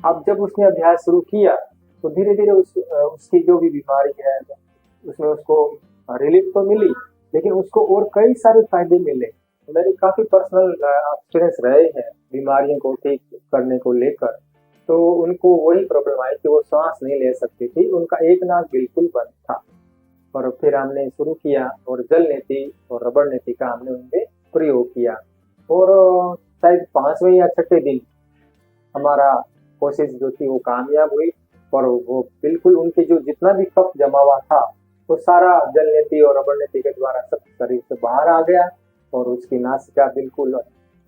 अब जब उसने अभ्यास शुरू किया तो धीरे धीरे उसकी जो भी बीमारी है उसमें उसको रिलीफ तो मिली, लेकिन उसको और कई सारे फायदे मिले। मेरे काफी पर्सनल एक्सपीरियंस रहे हैं बीमारियों को ठीक करने को लेकर। तो उनको वही प्रॉब्लम आई कि वो सांस नहीं ले सकती थी, उनका एक नाक बिल्कुल बंद था। और फिर हमने शुरू किया और जल नीति और रबड़ नीति का हमने उनपे प्रयोग किया। और शायद 5वें या 6ठे दिन हमारा कोशिश जो थी वो कामयाब हुई। और वो बिल्कुल उनके जो जितना भी कफ जमा हुआ था वो सारा जल नीति और रबड़ नीति के द्वारा सब शरीर से बाहर आ गया। और उसकी नासिका बिल्कुल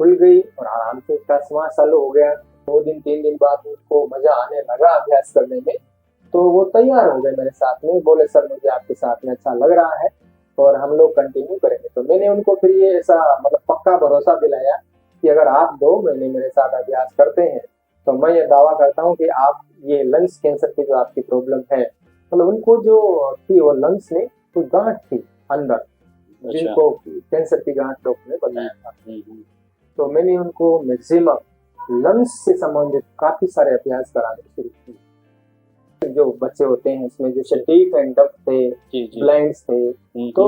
खुल गई और आराम से उसका श्वास चालू हो गया। 2 दिन 3 दिन बाद उनको मजा आने लगा अभ्यास करने में। तो वो तैयार हो गए मेरे साथ में, बोले सर मुझे आपके साथ में अच्छा लग रहा है और हम लोग कंटिन्यू करेंगे। तो मैंने उनको फिर ये ऐसा मतलब पक्का भरोसा दिलाया कि अगर आप 2 महीने मेरे साथ अभ्यास करते हैं तो मैं ये दावा करता हूँ कि आप ये लंग्स कैंसर की जो आपकी प्रॉब्लम है, मतलब उनको जो थी वो लंग्स में कोई गांठ थी अंदर, अच्छा। जिनको कैंसर की गांठ डॉक्टर ने बताया था। हम्म। तो मैंने उनको मैक्सिमम लंग्स से संबंधित काफी सारे अभ्यास कराने शुरू किए। जो बच्चे होते हैं इसमें जैसे डीफ एंड डफ थे, जी जी। ब्लाइंड्स थे, तो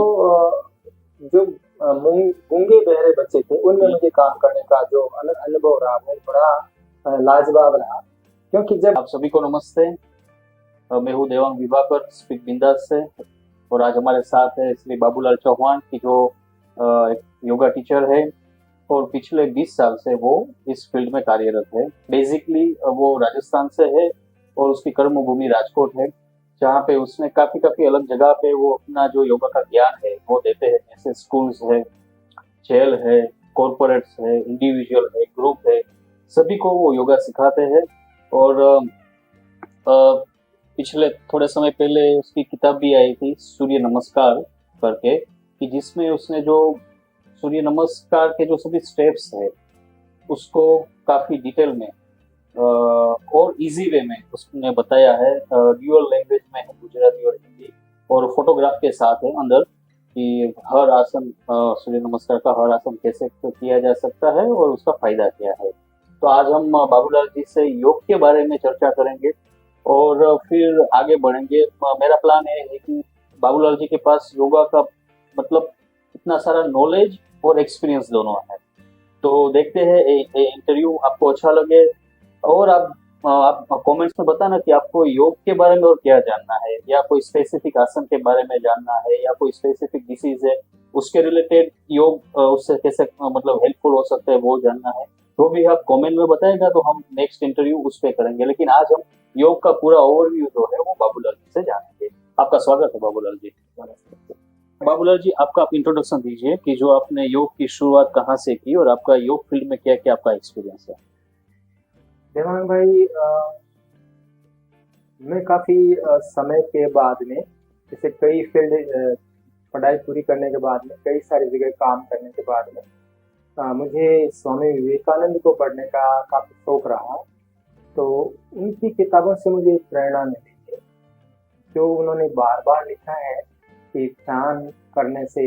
जो गूंगे बहरे बच्चे थे उनमें मुझे काम करने का जो अनुभव रहा वो बड़ा लाजवाब रहा। क्योंकि जब आप सभी को नमस्ते। मैं हूँ देवांग विभाकर, स्पीक बिंदास से। और आज हमारे साथ है श्री बाबूलाल चौहान की जो एक योगा टीचर है और पिछले 20 साल से वो इस फील्ड में कार्यरत है। बेसिकली वो राजस्थान से है और उसकी कर्म भूमि राजकोट है, जहाँ पे उसने काफी काफी अलग जगह पे वो अपना जो योगा का ज्ञान है वो देते हैं। जैसे स्कूल्स है, जेल है, कॉरपोरेट्स है, इंडिविजुअल है, ग्रुप है, सभी को वो योगा सिखाते हैं। और पिछले थोड़े समय पहले उसकी किताब भी आई थी सूर्य नमस्कार करके, कि जिसमें उसने जो सूर्य नमस्कार के जो सभी स्टेप्स है उसको काफी डिटेल में और इजी वे में उसने बताया है। ड्यूअल लैंग्वेज में है, गुजराती और हिंदी, और फोटोग्राफ के साथ है अंदर कि हर आसन सूर्य नमस्कार का हर आसन कैसे किया जा सकता है और उसका फायदा क्या है। तो आज हम बाबूलाल जी से योग के बारे में चर्चा करेंगे और फिर आगे बढ़ेंगे। मेरा प्लान ये है कि बाबूलाल जी के पास योगा का मतलब इतना सारा नॉलेज और एक्सपीरियंस दोनों है। तो देखते हैं ये इंटरव्यू आपको अच्छा लगे। और आप कमेंट्स में बताना कि आपको योग के बारे में और क्या जानना है, या कोई स्पेसिफिक आसन के बारे में जानना है, या कोई स्पेसिफिक डिसीज है उसके रिलेटेड योग उससे कैसे मतलब हेल्पफुल हो सकता है वो जानना है। तो भी आप कमेंट में बताएगा तो हम नेक्स्ट इंटरव्यू उस पर करेंगे। लेकिन आज हम योग का पूरा ओवरव्यू जो है वो बाबूलाल जी से जानेंगे। आपका स्वागत है बाबूलाल जी। बाबूलाल जी, आपका आप इंट्रोडक्शन दीजिए कि जो आपने योग की शुरुआत कहाँ से की और आपका योग फील्ड में क्या क्या आपका एक्सपीरियंस है। देवांग भाई, मैं काफी समय के बाद में जैसे कई फील्ड पढ़ाई पूरी करने के बाद में कई सारी जगह काम करने के बाद में मुझे स्वामी विवेकानंद को पढ़ने का काफी शौक रहा। तो उनकी किताबों से मुझे प्रेरणा मिली है। जो उन्होंने बार बार लिखा है कि ध्यान करने से,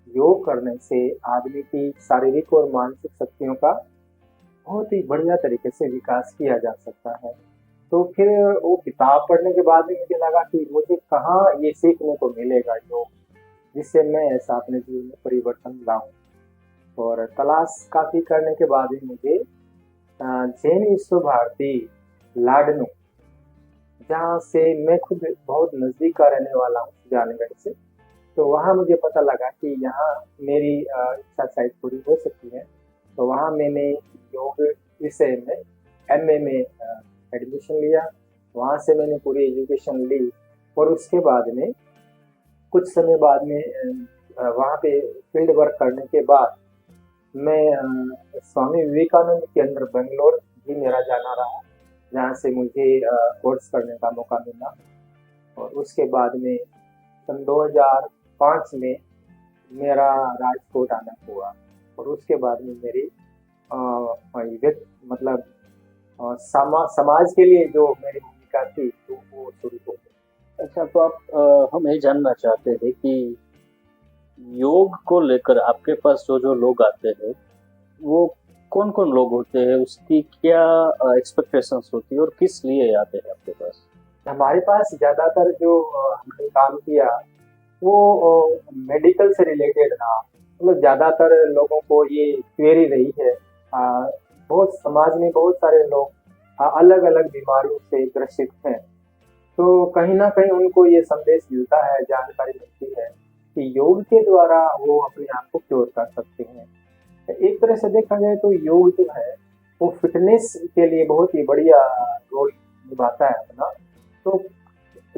योग करने से आदमी की शारीरिक और मानसिक शक्तियों का बहुत ही बढ़िया तरीके से विकास किया जा सकता है। तो फिर वो किताब पढ़ने के बाद ही मुझे लगा कि मुझे कहाँ ये सीखने को मिलेगा योग, जिससे मैं ऐसा अपने जीवन में परिवर्तन लाऊं। और तलाश काफी करने के बाद ही मुझे जैन विश्व भारती लाडनू, जहाँ से मैं खुद बहुत नजदीक का रहने वाला हूँ जानेगढ़ से, तो वहाँ मुझे पता लगा कि यहाँ मेरी इच्छा शायद पूरी हो सकती है। तो वहाँ मैंने योग विषय में एमए में एडमिशन लिया। वहाँ से मैंने पूरी एजुकेशन ली और उसके बाद में कुछ समय बाद में वहाँ पे फील्ड वर्क करने के बाद मैं स्वामी विवेकानंद के अंदर बेंगलोर भी मेरा जाना रहा, जहाँ से मुझे कोर्स करने का मौका मिला। और उसके बाद में सन 2005 में मेरा राजकोट आना हुआ। और उसके बाद में मेरी मतलब समाज के लिए जो मेरी भूमिका थी तो वो शुरू हो गई। अच्छा, तो आप हम ये जानना चाहते हैं कि योग को लेकर आपके पास जो जो लोग आते हैं वो कौन कौन लोग होते हैं, उसकी क्या एक्सपेक्टेशंस होती है और किस लिए आते हैं आपके पास? हमारे पास ज्यादातर जो हमने काम किया वो मेडिकल से रिलेटेड रहा। मतलब ज्यादातर लोगों को ये क्वेरी रही है। बहुत समाज में बहुत सारे लोग अलग अलग बीमारियों से ग्रसित हैं। तो कहीं ना कहीं उनको ये संदेश मिलता है, जानकारी मिलती है कि योग के द्वारा वो अपने आप को क्योर कर सकते हैं। एक तरह से देखा जाए तो योग जो है वो फिटनेस के लिए बहुत ही बढ़िया रोल निभाता है अपना। तो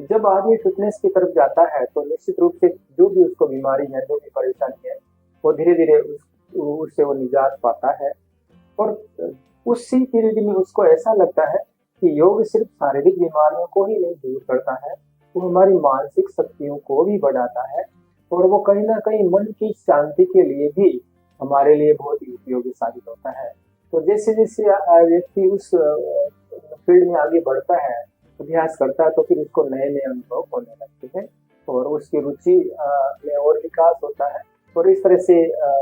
जब आदमी फिटनेस की तरफ जाता है तो निश्चित रूप से जो भी उसको बीमारी है, जो भी परेशानी है, वो धीरे धीरे उससे वो निजात पाता है। और उसी पीरियड में उसको ऐसा लगता है कि योग सिर्फ शारीरिक बीमारियों को ही नहीं दूर करता है, वो हमारी मानसिक शक्तियों को भी बढ़ाता है। और वो कहीं ना कहीं मन की शांति के लिए भी हमारे लिए बहुत ही उपयोगी साबित होता है। तो जैसे जैसे व्यक्ति उस फील्ड में आगे बढ़ता है, अभ्यास करता है, तो फिर उसको नए नए अनुभव होने लगते हैं और उसकी रुचि में और विकास होता है। और इस तरह से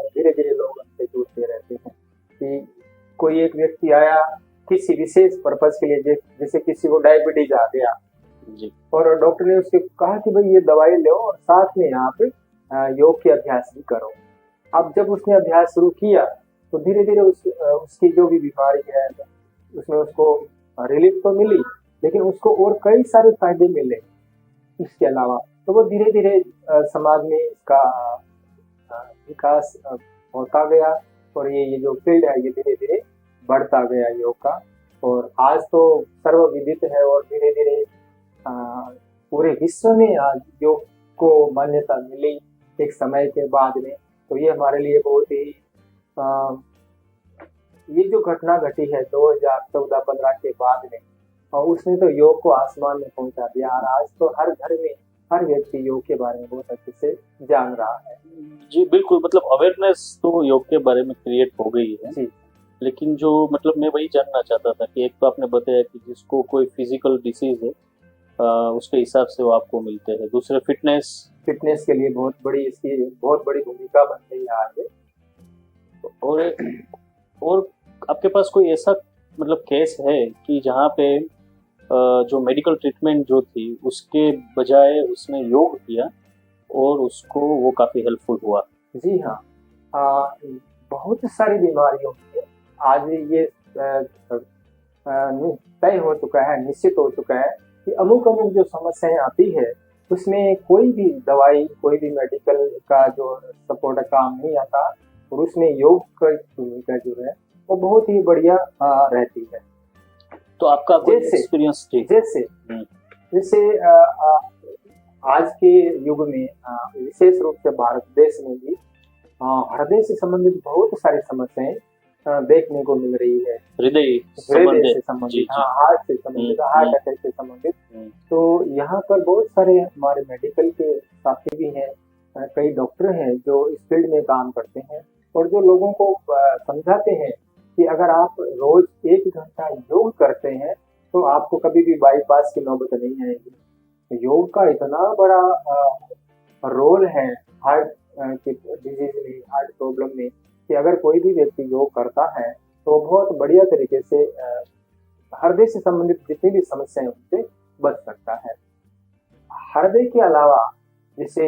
धीरे धीरे लोग हमसे जुड़ते रहते हैं कि कोई एक व्यक्ति आया किसी विशेष पर्पज के लिए, जैसे किसी को डायबिटीज आ गया जी। और डॉक्टर ने उसके कहा कि भाई ये दवाई लो और साथ में आप योग के अभ्यास भी करो। अब जब उसने अभ्यास शुरू किया तो धीरे धीरे उसकी जो भी बीमारी है उसमें उसको रिलीफ तो मिली, लेकिन उसको और कई सारे फायदे मिले इसके अलावा। तो वो धीरे धीरे समाज में इसका विकास होता गया और ये जो फील्ड है ये धीरे धीरे बढ़ता गया योग का। और आज तो सर्वविदित है और धीरे धीरे पूरे विश्व में आज योग को मान्यता मिली एक समय के बाद में। तो ये हमारे लिए बहुत ही ये जो घटना घटी है 2014-15 के बाद में, और उसने तो योग को आसमान में पहुंचा दिया और आज तो हर घर में हर व्यक्ति योग के बारे में बहुत अच्छे से जान रहा है। जी बिल्कुल, मतलब अवेयरनेस तो योग के बारे में क्रिएट हो गई है जी। लेकिन जो मतलब मैं वही जानना चाहता था कि एक तो आपने बताया कि जिसको कोई फिजिकल डिसीज है उसके हिसाब से वो आपको मिलते हैं, दूसरे फिटनेस के लिए बहुत बड़ी इसकी बहुत बड़ी भूमिका बन गई है आज। और आपके पास कोई ऐसा मतलब केस है कि जहाँ पे जो मेडिकल ट्रीटमेंट जो थी उसके बजाय उसने योग किया और उसको वो काफी हेल्पफुल हुआ? जी हाँ, बहुत सारी बीमारियों में आज ये तय हो चुका है, निश्चित हो चुका है कि अमुक अमुक जो समस्याएं आती है उसमें कोई भी दवाई, कोई भी मेडिकल का जो सपोर्ट काम नहीं आता और उसमें योग की भूमिका जो है वो बहुत ही बढ़िया रहती है। तो आपका कोई एक्सपीरियंस? जैसे आज के युग में विशेष रूप से भारत देश में भी हृदय से संबंधित बहुत सारी समस्याएं देखने को मिल रही है। हृदय से संबंधित, हार्ट से संबंधित, हार्ट अटैक से संबंधित। तो यहाँ पर बहुत सारे हमारे मेडिकल के साथी भी हैं, कई डॉक्टर हैं जो इस फील्ड में काम करते हैं और जो लोगों को समझाते हैं कि अगर आप रोज 1 घंटा योग करते हैं तो आपको कभी भी बाईपास की नौबत नहीं आएगी। योग का इतना बड़ा रोल है हार्ट की डिजीज में, हार्ट प्रॉब्लम में, कि अगर कोई भी व्यक्ति योग करता है तो बहुत बढ़िया तरीके से हृदय से संबंधित जितनी भी समस्याएं उनसे बच सकता है। हृदय के अलावा जैसे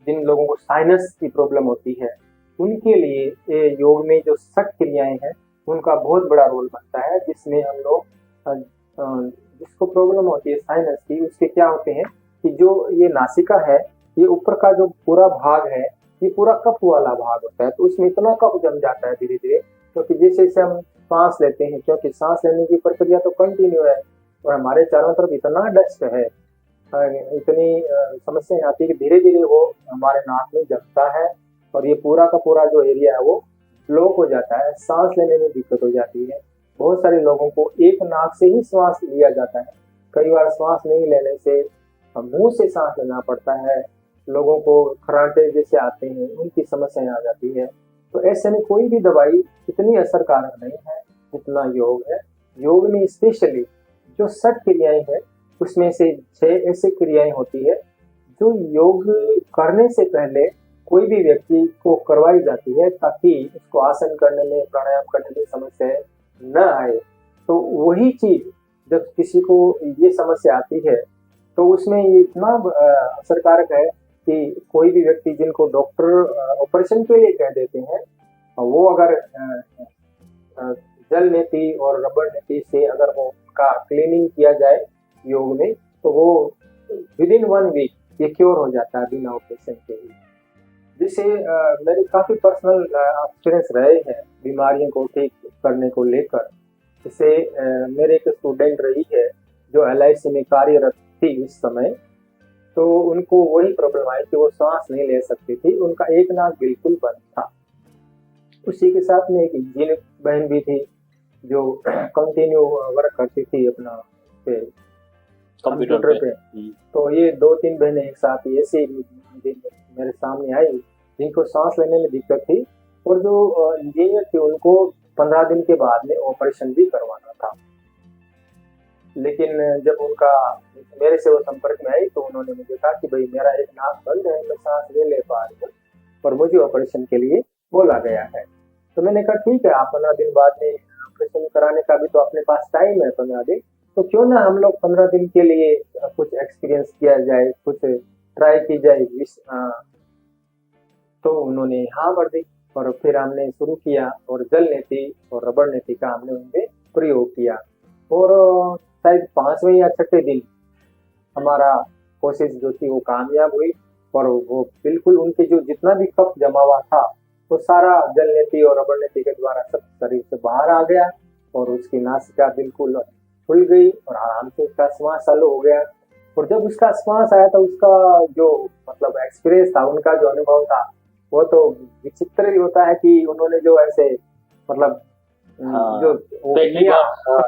जिन लोगों को साइनस की प्रॉब्लम होती है उनके लिए योग में जो सख्त क्रियाएं हैं उनका बहुत बड़ा रोल बनता है, जिसमें हम लोग जिसको प्रॉब्लम होती है साइनस की, उसके क्या होते हैं कि जो ये नासिका है, ये ऊपर का जो पूरा भाग है ये पूरा कफ वाला भाग होता है, तो उसमें इतना कफ जम जाता है धीरे धीरे, क्योंकि जैसे हम सांस लेते हैं, क्योंकि सांस लेने की प्रक्रिया तो कंटिन्यू है और हमारे चारों तरफ इतना डस्ट है, इतनी समस्याएं आती है कि धीरे धीरे वो हमारे नाक में जमता है और ये पूरा का पूरा जो एरिया है वो ब्लॉक हो जाता है, सांस लेने में दिक्कत हो जाती है। बहुत सारे लोगों को एक नाक से ही श्वास लिया जाता है, कई बार श्वास नहीं लेने से मुंह से सांस लेना पड़ता है। लोगों को खराटे जैसे आते हैं, उनकी समस्याएं आ जाती है। तो ऐसे में कोई भी दवाई इतनी असरकारक नहीं है जितना योग है। योग में स्पेशली जो 60 क्रियाएं हैं उसमें से 6 ऐसी क्रियाएं होती है जो योग करने से पहले कोई भी व्यक्ति को करवाई जाती है ताकि उसको आसन करने में, प्राणायाम करने में समस्या न आए। तो वही चीज जब किसी को ये समस्या आती है तो उसमें ये इतना असरकारक है कि कोई भी व्यक्ति जिनको डॉक्टर ऑपरेशन के लिए कह देते हैं, वो अगर जल नीति और रबड़ नीति से अगर वो उनका क्लीनिंग किया जाए योग में, तो वो विद इन 1 वीक ये क्योर हो जाता है बिना ऑपरेशन के ही। जिससे मेरे काफी पर्सनल एक्सपीरियंस रहे हैं बीमारियों को ठीक करने को लेकर। जैसे मेरे एक स्टूडेंट रही है जो LIC में कार्यरत थी उस समय, तो उनको वही प्रॉब्लम आई कि वो सांस नहीं ले सकती थी, उनका एक नाक बिल्कुल बंद था। उसी के साथ में एक इंजीनियर बहन भी थी जो कंटिन्यू वर्क करती थी अपना पे कंप्यूटर पे। तो ये 2-3 बहनें एक साथ ऐसे मेरे सामने आई जिनको सांस लेने में दिक्कत थी, और जो इंजीनियर थी उनको 15 दिन के बाद में ऑपरेशन भी करवाना था। लेकिन जब उनका मेरे से वो संपर्क में आई तो उन्होंने मुझे कहा कि भाई मेरा एक नाक बंद है, मैं सांस नहीं ले पा रही हूँ और मुझे ऑपरेशन के लिए बोला गया है। तो मैंने कहा ठीक है, आप 15 दिन बाद में ऑपरेशन कराने का भी तो अपने पास टाइम है 15 दिन, तो क्यों ना हम लोग 15 दिन के लिए कुछ एक्सपीरियंस किया जाए, कुछ ट्राई की जाए। तो उन्होंने हाँ भर दी और फिर हमने शुरू किया और जल नीति और रबड़ नीति का हमने उनमें प्रयोग किया। और शायद 5वें या 6ठे दिन हमारा कोशिश जो थी वो कामयाब हुई और वो बिल्कुल उनके जो जितना भी कफ जमा हुआ था वो सारा जल नीति और रबड़ नीति के द्वारा सब शरीर से बाहर आ गया और उसकी नासिका बिल्कुल खुल गई और आराम से उसका श्वास चालू हो गया। और जब उसका श्वास आया तो उसका जो मतलब एक्सपीरियंस था, उनका जो अनुभव था, वो तो विचित्र ही होता है कि उन्होंने जो ऐसे मतलब जो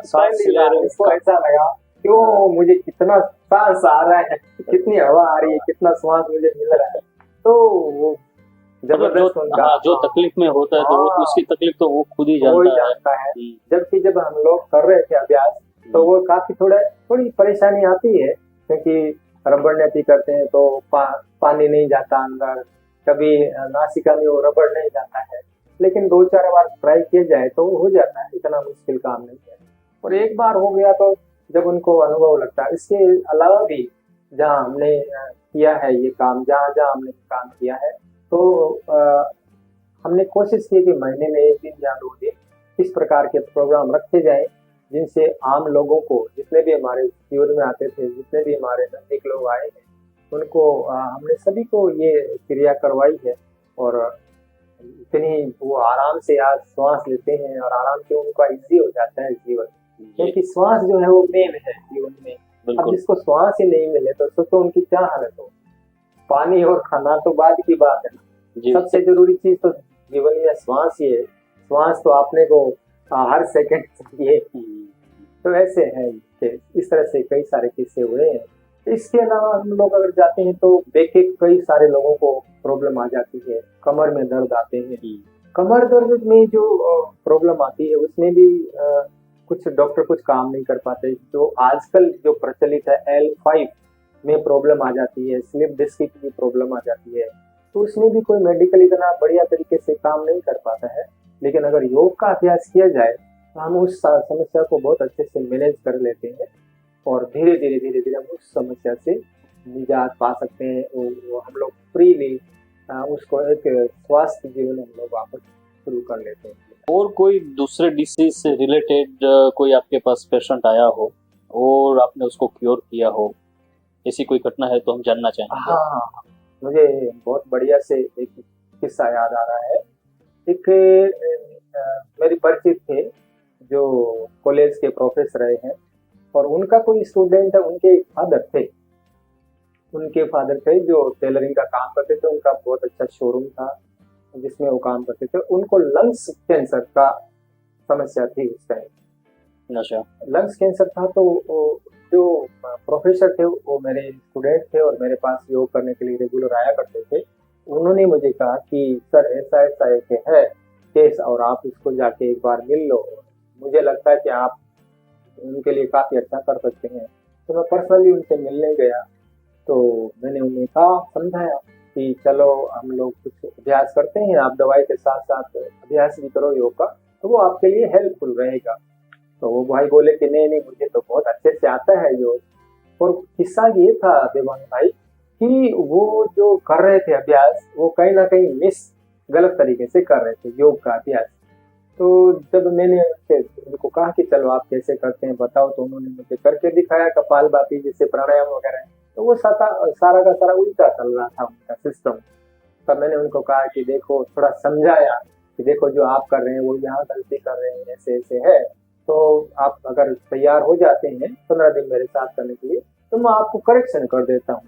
सांस लिया उसको ऐसा लगा क्यों मुझे कितना सांस आ रहा है, कितनी हवा आ रही है, कितना श्वास मुझे मिल रहा है। तो वो जबरदस्त उनका जो तकलीफ में होता है तो वो उसकी तकलीफ तो वो खुद ही जानता है। जबकि जब हम लोग कर रहे थे अभ्यास तो वो काफी थोड़ी परेशानी आती है क्योंकि रबड़ नीति करते हैं तो पानी नहीं जाता अंदर, कभी नासिका में वो रबड़ नहीं जाता है, लेकिन 2-4 बार ट्राई किया जाए तो हो जाता है, इतना मुश्किल काम नहीं है। और एक बार हो गया तो जब उनको अनुभव लगता है। इसके अलावा भी जहाँ हमने किया है ये काम, जहाँ जहाँ हमने काम किया है तो हमने कोशिश की कि महीने में 1 दिन या 2 दिन इस प्रकार के प्रोग्राम रखे जाए जिनसे आम लोगों को, जितने भी हमारे शिविर में आते थे, जितने भी हमारे नजदीक लोग आए हैं, उनको हमने सभी को ये क्रिया करवाई है और इतनी वो आराम से आज श्वास लेते हैं और आराम से उनका इजी हो जाता है जीवन, क्योंकि श्वास जो है वो मेन है जीवन में। अब जिसको श्वास ही नहीं मिले तो सोचो उनकी क्या हालत हो। पानी और खाना तो बाद की बात है ना, सबसे जरूरी चीज तो जीवन में श्वास ही है। श्वास तो आपने को हर सेकंड चाहिए। तो ऐसे है, इस तरह से कई सारे किस्से हुए हैं। इसके अलावा हम लोग अगर जाते हैं तो देखे कई सारे लोगों को प्रॉब्लम आ जाती है, कमर में दर्द आते हैं। कमर दर्द में जो प्रॉब्लम आती है उसमें भी कुछ डॉक्टर कुछ काम नहीं कर पाते। जो आजकल जो प्रचलित है L5 में प्रॉब्लम आ जाती है, स्लिप डिस्क की भी प्रॉब्लम आ जाती है, तो उसमें भी कोई मेडिकल इतना बढ़िया तरीके से काम नहीं कर पाता है। लेकिन अगर योग का अभ्यास किया जाए तो हम उस समस्या को बहुत अच्छे से मैनेज कर लेते हैं और धीरे धीरे हम उस समस्या से निजात पा सकते हैं। वो हम लोग फ्रीली उसको एक स्वास्थ्य जीवन हम लोग वापस शुरू कर लेते हैं। और कोई दूसरे डिसीज से रिलेटेड कोई आपके पास पेशेंट आया हो और आपने उसको क्योर किया हो, ऐसी कोई घटना है तो हम जानना चाहेंगे। हाँ, मुझे बहुत बढ़िया से एक किस्सा याद आ रहा है। एक मेरे परिचित थे जो कॉलेज के प्रोफेसर रहे हैं और उनका कोई स्टूडेंट है, उनके फादर थे जो टेलरिंग का काम करते थे। उनका बहुत अच्छा शोरूम था जिसमें वो काम करते थे। उनको लंग्स कैंसर का समस्या थी उस टाइम। अच्छा, लंग्स कैंसर था। तो जो प्रोफेसर थे वो मेरे स्टूडेंट थे और मेरे पास योग करने के लिए रेगुलर आया करते थे। उन्होंने मुझे कहा कि सर ऐसा ऐसा एक है केस और आप उसको जाके एक बार मिल लो, मुझे लगता है कि आप उनके लिए काफी अच्छा कर सकते हैं। तो मैं पर्सनली उनसे मिलने गया तो मैंने उन्हें कहा, समझाया कि चलो हम लोग कुछ अभ्यास करते हैं, आप दवाई के साथ साथ अभ्यास भी करो योग का, तो वो आपके लिए हेल्पफुल रहेगा। तो वो भाई बोले कि नहीं नहीं, मुझे तो बहुत अच्छे से आता है योग। और किस्सा ये था देवांग भाई कि वो जो कर रहे थे अभ्यास, वो कहीं ना कहीं गलत तरीके से कर रहे थे योग का अभ्यास। तो जब मैंने उनको कहा कि चलो आप कैसे करते हैं बताओ, तो उन्होंने मुझे करके दिखाया कपालभाति जैसे प्राणायाम वगैरह। तो वो सारा का सारा उल्टा चल रहा था उनका सिस्टम। तब मैंने उनको कहा कि देखो, थोड़ा समझाया कि देखो जो आप कर रहे हैं वो यहाँ गलती कर रहे हैं, ऐसे ऐसे है। तो आप अगर तैयार हो जाते हैं 15 दिन मेरे साथ करने के लिए, तो मैं आपको करेक्शन कर देता हूँ।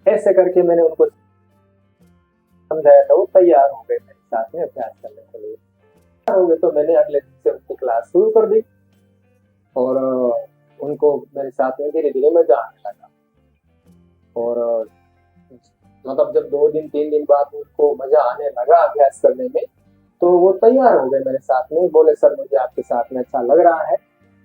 ऐसे करके मैंने उनको समझाया था, वो तैयार हो गए मेरे साथ में अभ्यास करने के लिए। हो गए तो मैंने अगले दिन से उनकी क्लास शुरू कर दी और उनको मेरे साथ में धीरे धीरे मजा आने लगा। और मतलब जब 2 दिन 3 दिन बाद उनको मजा आने लगा अभ्यास करने में, तो वो तैयार हो गए मेरे साथ में, बोले सर मुझे आपके साथ में अच्छा लग रहा है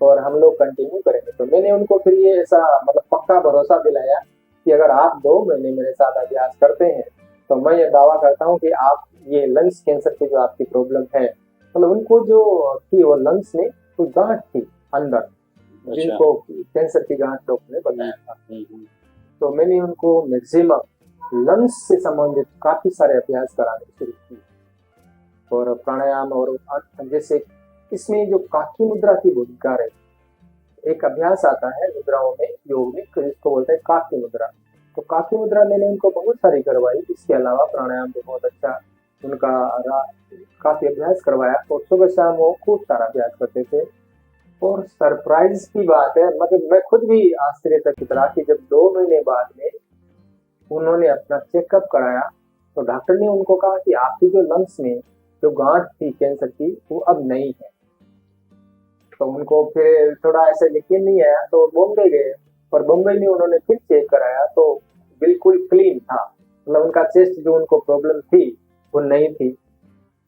और हम लोग कंटिन्यू करेंगे। तो मैंने उनको फिर ये ऐसा मतलब पक्का भरोसा दिलाया कि अगर आप 2 महीने मेरे साथ अभ्यास करते हैं तो मैं ये दावा करता हूँ कि आप ये लंग्स कैंसर की जो आपकी प्रॉब्लम है, मतलब उनको जो थी वो लंग्स में कोई गांठ थी अंदर, जिनको कैंसर की गांठ डॉक्टर ने बताया था। तो मैंने उनको मैक्सिमम लंग्स से संबंधित काफी सारे अभ्यास कराने शुरू किए और प्राणायाम। और जैसे इसमें जो काकी मुद्रा की भूमिका है, एक अभ्यास आता है मुद्राओं में योग में जिसको बोलते हैं काकी मुद्रा। तो काकी मुद्रा मैंने उनको बहुत सारी करवाई। इसके अलावा प्राणायाम भी बहुत अच्छा उनका काफी अभ्यास करवाया और सुबह शाम वो खूब सारा अभ्यास करते थे। और सरप्राइज की बात है, मतलब मैं खुद भी आश्चर्यचकित रहा कि जब 2 महीने बाद में उन्होंने अपना चेकअप कराया तो डॉक्टर ने उनको कहा कि आपकी जो लंग्स में जो गांठ थी कैंसर की वो अब नहीं है। तो उनको फिर थोड़ा ऐसा यकीन नहीं आया, तो बॉम्बे गए और बॉम्बे में उन्होंने फिर चेक कराया तो बिल्कुल क्लीन था, मतलब उनका चेस्ट जो उनको प्रॉब्लम थी वो नहीं थी।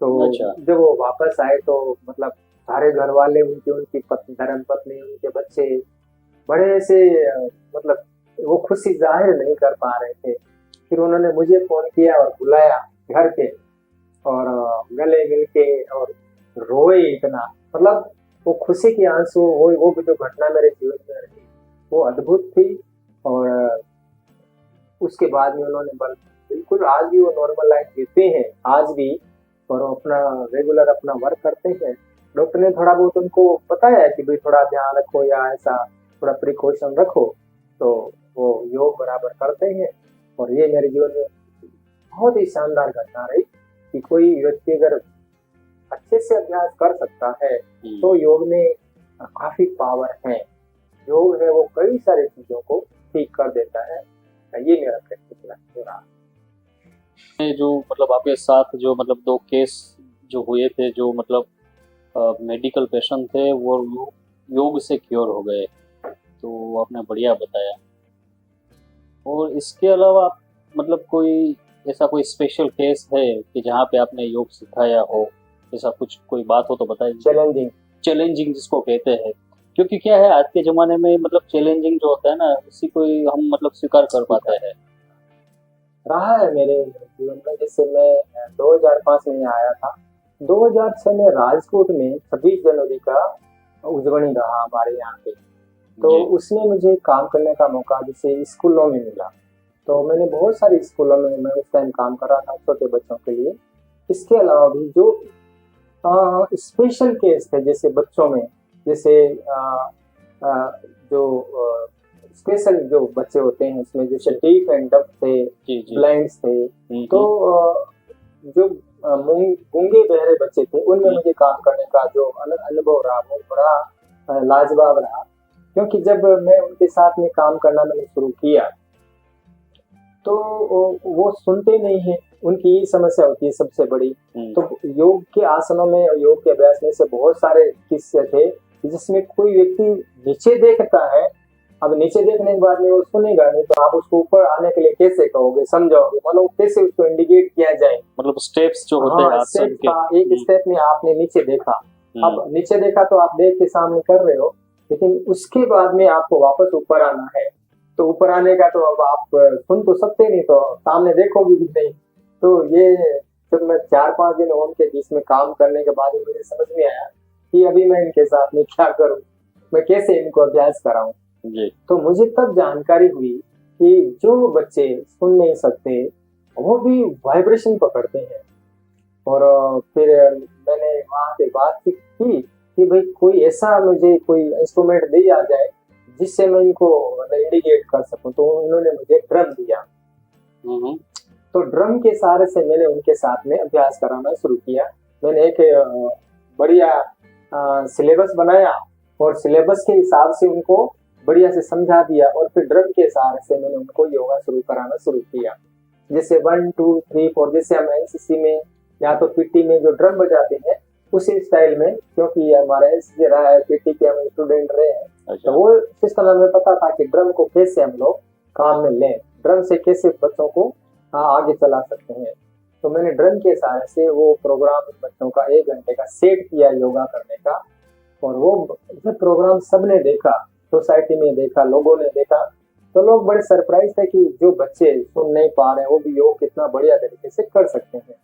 तो जब वो वापस आए तो मतलब सारे घर वाले उनकी उनकी पत्नी, धर्म पत्नी, उनके बच्चे बड़े से मतलब वो खुशी जाहिर नहीं कर पा रहे थे। फिर उन्होंने मुझे फोन किया और बुलाया घर पे और गले मिल के और रोए इतना, मतलब वो खुशी के आंसू, वो भी जो घटना मेरे जीवन में रही वो अद्भुत थी। और उसके बाद में उन्होंने बिल्कुल आज भी वो नॉर्मल लाइफ जीते हैं आज भी, और अपना रेगुलर अपना वर्क करते हैं। डॉक्टर ने थोड़ा बहुत उनको बताया कि भाई थोड़ा ध्यान रखो या ऐसा थोड़ा प्रिकॉशन रखो, तो वो योग बराबर करते हैं। और ये मेरे जीवन में बहुत ही शानदार घटना रही कि कोई व्यक्ति अगर अच्छे से अभ्यास कर सकता है तो योग में काफी पावर है। योग है वो कई सारी चीजों को ठीक कर देता है। ये मेरा प्रैक्टिकल हो रहा है। जो मतलब आपके साथ जो मतलब 2 केस जो हुए थे, जो मतलब मेडिकल पेशेंट थे, वो योग से क्योर हो गए, तो आपने बढ़िया बताया। और इसके अलावा मतलब कोई ऐसा कोई स्पेशल केस है कि जहाँ पे आपने योग सिखाया हो, ऐसा कुछ कोई बात हो तो बताइए। चैलेंजिंग जिसको कहते हैं, क्योंकि क्या है आज के जमाने में मतलब चैलेंजिंग जो होता है ना, उसी को हम मतलब स्वीकार कर पाते हैं। रहा है मेरे जीवन में। जैसे मैं 2005 में आया था, 2006 में राजकोट में 26 जनवरी का उजवनी रहा हमारे यहाँ पे। तो उसमें मुझे काम करने का मौका जैसे स्कूलों में मिला। तो मैंने बहुत सारे स्कूलों में मैं उस टाइम काम कर रहा था छोटे बच्चों के लिए। इसके अलावा भी जो स्पेशल केस थे जैसे बच्चों में, जैसे जो स्पेशल जो बच्चे होते हैं उसमें जैसे डीफ एंड डफ थे, ब्लाइंड्स थे, तो जो गूंगे बहरे बच्चे थे उनमें मुझे काम करने का जो अनुभव रहा वो बड़ा लाजवाब रहा। क्योंकि जब मैं उनके साथ में काम करना मैंने शुरू किया तो वो सुनते नहीं है, उनकी ये समस्या होती है सबसे बड़ी। तो योग के आसनों में और योग के अभ्यास में से बहुत सारे किस्से थे जिसमें कोई व्यक्ति नीचे देखता है, अब नीचे देखने के बाद में वो सुनेगा नहीं, तो आप उसको ऊपर आने के लिए कैसे कहोगे, समझाओगे, मतलब कैसे उसको इंडिकेट किया जाए, मतलब स्टेप्स जो होते हैं स्टेप के एक स्टेप में आपने नीचे देखा, अब नीचे देखा तो आप देख के सामने कर रहे हो, लेकिन उसके बाद में आपको वापस ऊपर आना है। तो ऊपर आने का तो अब आप सुन तो सकते नहीं, तो सामने देखोगे भी नहीं, तो ये जब मैं 4-5 दिन ओम के बीच में काम करने के बाद मुझे समझ में आया कि अभी मैं इनके साथ में क्या करूं, मैं कैसे इनको अभ्यास कराऊं। जी। तो मुझे तब जानकारी हुई कि जो बच्चे सुन नहीं सकते वो भी वाइब्रेशन पकड़ते हैं। और फिर मैंने वहां पे बात की कि भाई कोई ऐसा मुझे कोई इंस्ट्रूमेंट दिया जाए जिससे मैं इनको इंडिकेट कर सकूं। तो उन्होंने मुझे ड्रम दिया। तो ड्रम के सहारे से मैंने उनके साथ में अभ्यास कराना शुरू किया। मैंने एक बढ़िया सिलेबस बनाया और सिलेबस के हिसाब से उनको बढ़िया से समझा दिया और फिर ड्रम के सहारे से मैंने उनको योगा शुरू कराना शुरू किया। जैसे 1 2 3 4 जैसे हम एनसीसी में या तो पीटी में जो ड्रम बजाते हैं उसी स्टाइल में, क्योंकि हमारा एनसीसी रहा है, पीटी के हम स्टूडेंट रहे हैं। अच्छा। तो वो सिस्टम हमें पता था कि ड्रम को कैसे हम लोग काम में लें, ड्रम से कैसे बच्चों को आगे चला सकते हैं। तो मैंने ड्रम के सहारे से वो प्रोग्राम बच्चों का 1 घंटे का सेट किया योगा करने का। और वो जब प्रोग्राम सबने देखा, सोसाइटी में देखा, लोगों ने देखा, तो लोग बड़े सरप्राइज थे कि जो बच्चे सुन नहीं पा रहे हैं वो भी योग कितना बढ़िया तरीके से कर सकते हैं।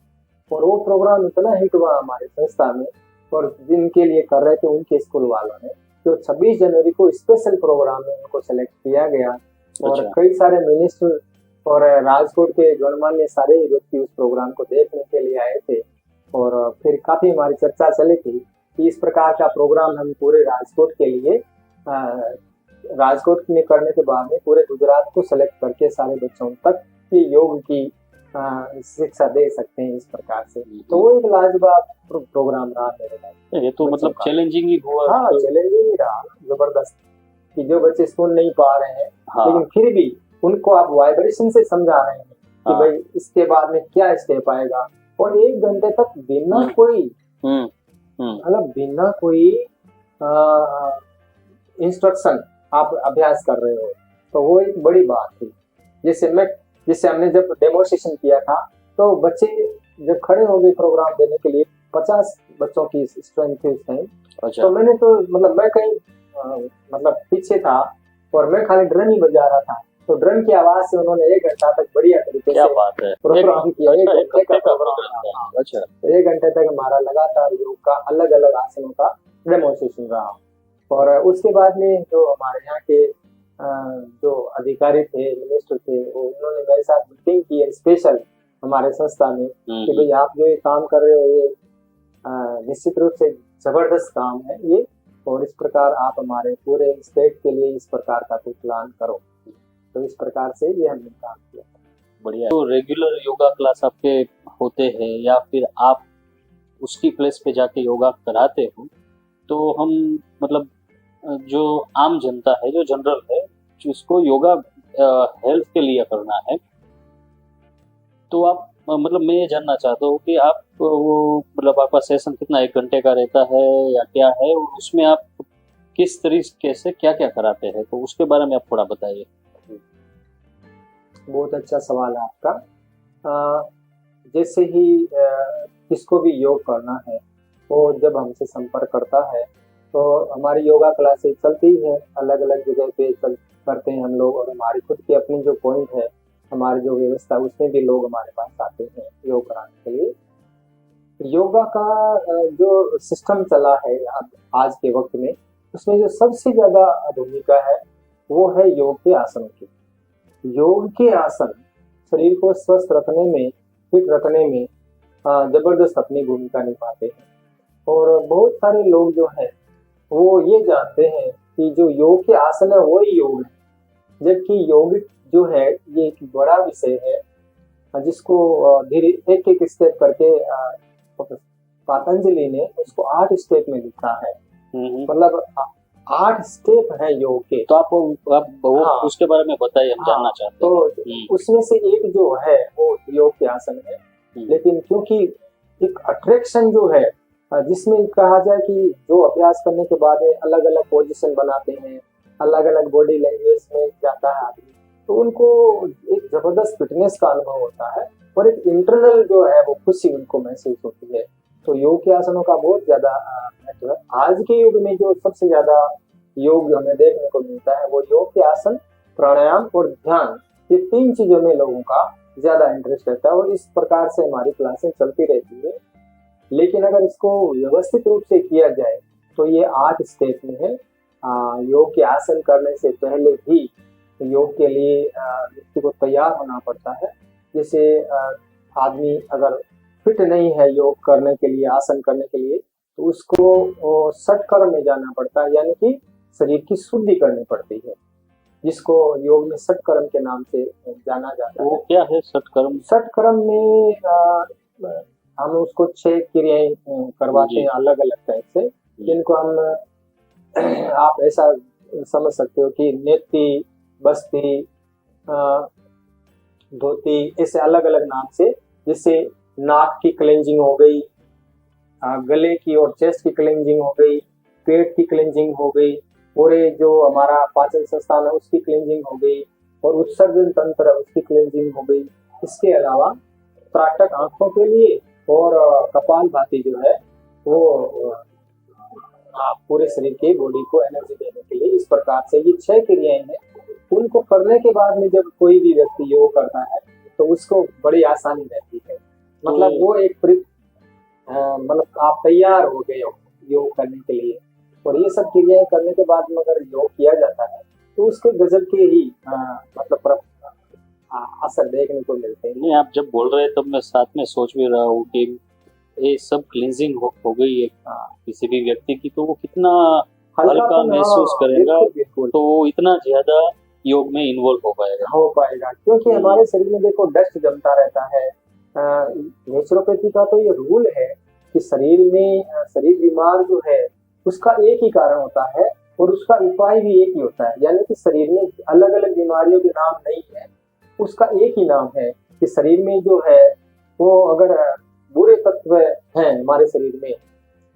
और वो प्रोग्राम इतना हिट हुआ हमारे संस्था में, और जिनके लिए कर रहे थे उनके स्कूल वालों ने, तो 26 जनवरी को स्पेशल प्रोग्राम में उनको सेलेक्ट किया गया। और अच्छा। कई सारे मिनिस्टर और राजकोट के गणमान्य सारे व्यक्ति उस प्रोग्राम को देखने के लिए आए थे। और फिर काफी हमारी चर्चा चली थी कि इस प्रकार का प्रोग्राम हम पूरे राजकोट के लिए राजकोट में करने के बाद में पूरे गुजरात को सेलेक्ट करके सारे बच्चों तक ये योग की शिक्षा दे सकते हैं इस प्रकार से। तो वो एक लाजवाब प्रोग्राम रहा मेरे लिए। ये तो मतलब चैलेंजिंग ही हुआ। हाँ, चैलेंजिंग ही रहा, जबरदस्त, कि जो बच्चे सुन नहीं पा रहे हैं लेकिन फिर भी उनको आप वाइब्रेशन से समझा रहे हैं कि भाई इसके बाद में क्या स्टेप आएगा। और 1 घंटे तक बिना कोई मतलब बिना कोई इंस्ट्रक्शन आप अभ्यास कर रहे हो, तो वो एक बड़ी बात थी। जिससे हमने जब डेमोन्स्ट्रेशन किया था तो बच्चे जब खड़े हो गए प्रोग्राम देने के लिए, 50 बच्चों की स्ट्रेंथ थी उस टाइम। तो मैंने तो मतलब मैं कहीं मतलब पीछे था और मैं खाली ड्रम ही बजा रहा था। तो ड्रम की आवाज से उन्होंने 1 घंटा तक बढ़िया तरीके से प्रोग्राम किया। 1 घंटे का प्रोग्राम। अच्छा। 1 घंटे तक हमारा लगातार योग का अलग अलग आसनों का डेमोन्स्ट्रेशन रहा। और उसके बाद में जो हमारे यहाँ के जो अधिकारी थे, मिनिस्टर थे, वो उन्होंने मेरे साथ मीटिंग की है स्पेशल हमारे संस्था में कि भाई आप जो ये काम कर रहे हो ये निश्चित रूप से जबरदस्त काम है ये, और इस प्रकार आप हमारे पूरे स्टेट के लिए इस प्रकार का कुछ प्लान करो। तो इस प्रकार से ये हमने काम किया। बढ़िया। तो रेगुलर योगा क्लास आपके होते हैं या फिर आप उसकी प्लेस पे जाके योगा कराते हो, तो हम मतलब जो आम जनता है, जो जनरल है, जिसको योगा हेल्थ के लिए करना है, तो आप मतलब मैं ये जानना चाहता हूँ कि आप वो मतलब आपका सेशन कितना 1 घंटे का रहता है या क्या है, और उसमें आप किस तरीके से क्या क्या कराते हैं, तो उसके बारे में आप थोड़ा बताइए। बहुत अच्छा सवाल है आपका। जैसे ही किसको भी योग करना है वो जब हमसे संपर्क करता है तो हमारी योगा क्लासेस चलती है, अलग अलग जगह पे करते हैं हम लोग। और हमारी खुद की अपनी जो पॉइंट है, हमारी जो व्यवस्था, उसमें भी लोग हमारे पास आते हैं योग कराने के लिए। योगा का जो सिस्टम चला है आज के वक्त में, उसमें जो सबसे ज्यादा भूमिका है वो है योग के आसनों की। योग के आसन शरीर को स्वस्थ रखने में, फिट रखने में जबरदस्त अपनी भूमिका निभाते हैं। और बहुत सारे लोग जो है वो ये जानते हैं कि जो योग के आसन है वो ही योग है, जबकि योग जो है ये एक बड़ा विषय है जिसको धीरे एक एक स्टेप करके पतंजलि ने उसको 8 स्टेप में लिखा है। मतलब 8 स्टेप है योग के। तो आप उसके बारे में बताइए, हम जानना चाहते हैं। तो उसमें से एक जो है वो योग के आसन है। लेकिन क्योंकि एक अट्रैक्शन जो है, जिसमें कहा जाए कि जो अभ्यास करने के बाद अलग अलग पोजीशन बनाते हैं, अलग अलग बॉडी लैंग्वेज में जाता है आदमी, तो उनको एक जबरदस्त फिटनेस का अनुभव होता है और एक इंटरनल जो है वो खुशी उनको महसूस होती है। तो योग के आसनों का बहुत ज्यादा महत्व है। आज के युग में जो सबसे ज्यादा योग हमें देखने को मिलता है वो योग के आसन, प्राणायाम और ध्यान, ये 3 चीजों में लोगों का ज्यादा इंटरेस्ट रहता है और इस प्रकार से हमारी क्लासें चलती रहती है। लेकिन अगर इसको व्यवस्थित रूप से किया जाए तो ये 8 स्टेप में है। योग के आसन करने से पहले भी योग के लिए व्यक्ति को तैयार होना पड़ता है। जैसे आदमी अगर फिट नहीं है योग करने के लिए, आसन करने के लिए, तो उसको षटकर्म में जाना पड़ता है, यानी कि शरीर की शुद्धि करनी पड़ती है, जिसको योग में षटकर्म के नाम से जाना जाता है। वो क्या है षटकर्म? षटकर्म में हम उसको 6 क्रियाएं करवाते हैं अलग अलग टाइप से, जिनको हम आप ऐसा समझ सकते हो कि नेति, बस्ती, धोती, ऐसे अलग अलग नाम से। जैसे नाक की क्लेंजिंग हो गई, गले की और चेस्ट की क्लेंजिंग हो गई, पेट की क्लेंजिंग हो गई, और ये जो हमारा पाचन संस्थान है उसकी क्लेंजिंग हो गई, और उत्सर्जन तंत्र है उसकी क्लेंजिंग हो गई। इसके अलावा त्राटक आंखों के लिए और कपालभाति जो है वो पूरे शरीर के बॉडी को एनर्जी देने के लिए। इस प्रकार से ये 6 क्रियाएं हैं। उनको करने के बाद में जब कोई भी व्यक्ति योग करता है तो उसको बड़ी आसानी रहती है। मतलब वो एक मतलब आप तैयार हो गए हो योग करने के लिए, और ये सब क्रियाएं करने के बाद में अगर योग किया जाता है तो उसके गजब के ही मतलब असर देखने को मिलते हैं। नहीं, आप जब बोल रहे हैं तब मैं साथ में सोच भी रहा हूँ कि ये सब क्लींजिंग हो गई है किसी भी व्यक्ति की, तो वो कितना हल्का महसूस करेगा, तो वो इतना ज्यादा योग में इन्वॉल्व हो पाएगा। क्योंकि हमारे शरीर में देखो डस्ट जमता रहता है। नेचुरोपैथी का तो ये रूल है कि शरीर बीमार जो है उसका एक ही कारण होता है और उसका उपाय भी एक ही होता है। यानी कि शरीर में अलग अलग बीमारियों के नाम नहीं है, उसका एक ही नाम है कि शरीर में जो है वो अगर बुरे तत्व हैं हमारे शरीर में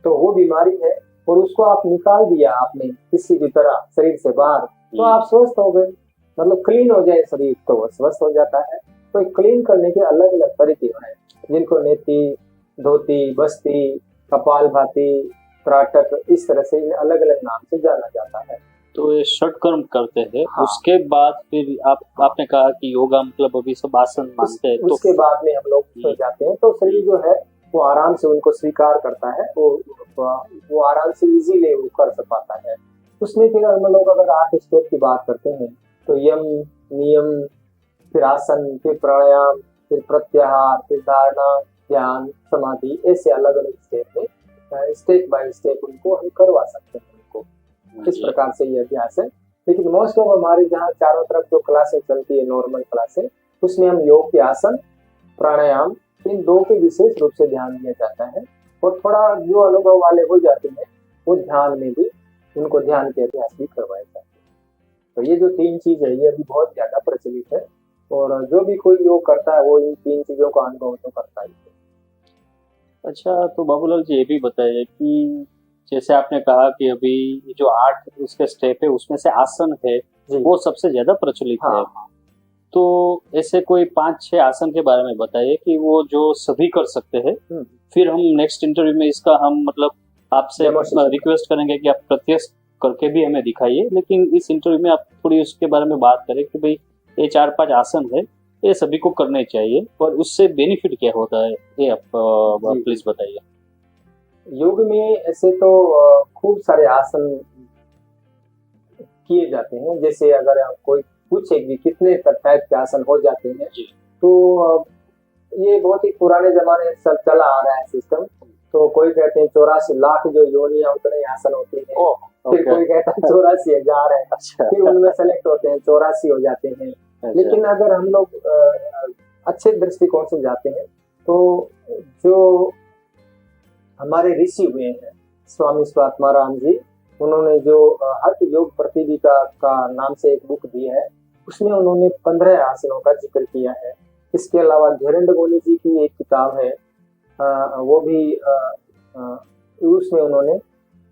तो वो बीमारी है, और उसको आप निकाल दिया आपने किसी भी तरह शरीर से बाहर तो आप स्वस्थ हो गए। मतलब क्लीन हो जाए शरीर तो वो स्वस्थ हो जाता है। तो क्लीन करने के अलग अलग तरीके हैं, जिनको नेति, धोती, बस्ती, कपालभाति, त्राटक, इस तरह से अलग अलग नाम से जाना जाता है। तो ये षटकर्म करते हैं। उसके बाद फिर आपने कहा कि योगा मतलब अभी सब आसन मानते हैं, तो उसके बाद में हम लोग जाते हैं तो शरीर जो है वो आराम से उनको स्वीकार करता है, वो आराम से इजीली वो कर पाता है। उसमें फिर हम लोग अगर 8 स्टेप की बात करते हैं तो यम, नियम, फिर आसन, फिर प्राणायाम, फिर प्रत्याहार, फिर धारणा, ध्यान, समाधि, ऐसे अलग अलग स्टेप में स्टेप बाय स्टेप उनको हम करवा सकते हैं उनको। इस प्रकार से ये अभ्यास है। लेकिन मोस्ट ऑफ हमारे जहाँ चारों तरफ जो क्लासें चलती है, नॉर्मल क्लासें, उसमें हम योग के आसन, प्राणायाम, इन 2 पे विशेष रूप से ध्यान दिया जाता है। और थोड़ा जो अनुभव वाले हो जाते हैं वो ध्यान में भी उनको ध्यान के अभ्यास भी करवाए जाते हैं। तो ये जो 3 चीज है ये अभी बहुत ज्यादा प्रचलित है, और जो भी कोई योग करता है वो इन 3 चीजों का अनुभव तो करता ही है। अच्छा, तो बाबूलाल जी ये भी बताइए कि जैसे आपने कहा कि अभी जो 8 उसके स्टेप है उसमें से आसन है वो सबसे ज्यादा प्रचलित है। तो ऐसे कोई 5-6 आसन के बारे में बताइए कि वो जो सभी कर सकते हैं। फिर हम नेक्स्ट इंटरव्यू में इसका हम मतलब आपसे रिक्वेस्ट करेंगे कि आप प्रत्यक्ष करके भी हमें दिखाइए, लेकिन इस इंटरव्यू में आप थोड़ी उसके बारे में बात करें कि भाई ये 4-5 आसन है ये सभी को करने चाहिए और उससे बेनिफिट क्या होता है, ये आप प्लीज बताइए। योग में ऐसे तो खूब सारे आसन किए जाते हैं। जैसे अगर कोई पूछे कि कितने टाइप के आसन हो जाते हैं तो ये बहुत ही पुराने जमाने से चला आ रहा है सिस्टम। तो कोई कहते हैं 84 लाख जो योनियां उतने आसन होते हैं। फिर कोई कहता है 84,000 है। फिर उनमें सेलेक्ट होते हैं 84 हो जाते हैं। लेकिन अगर हम लोग अच्छे दृष्टिकोण से जाते हैं तो जो हमारे ऋषि हुए हैं स्वामी स्वात्माराम जी, उन्होंने जो हठ योग प्रतिदिका का नाम से एक बुक दी है उसमें उन्होंने 15 आसनों का जिक्र किया है। इसके अलावा घेरंडगोनी जी की एक किताब है वो भी उसमें उन्होंने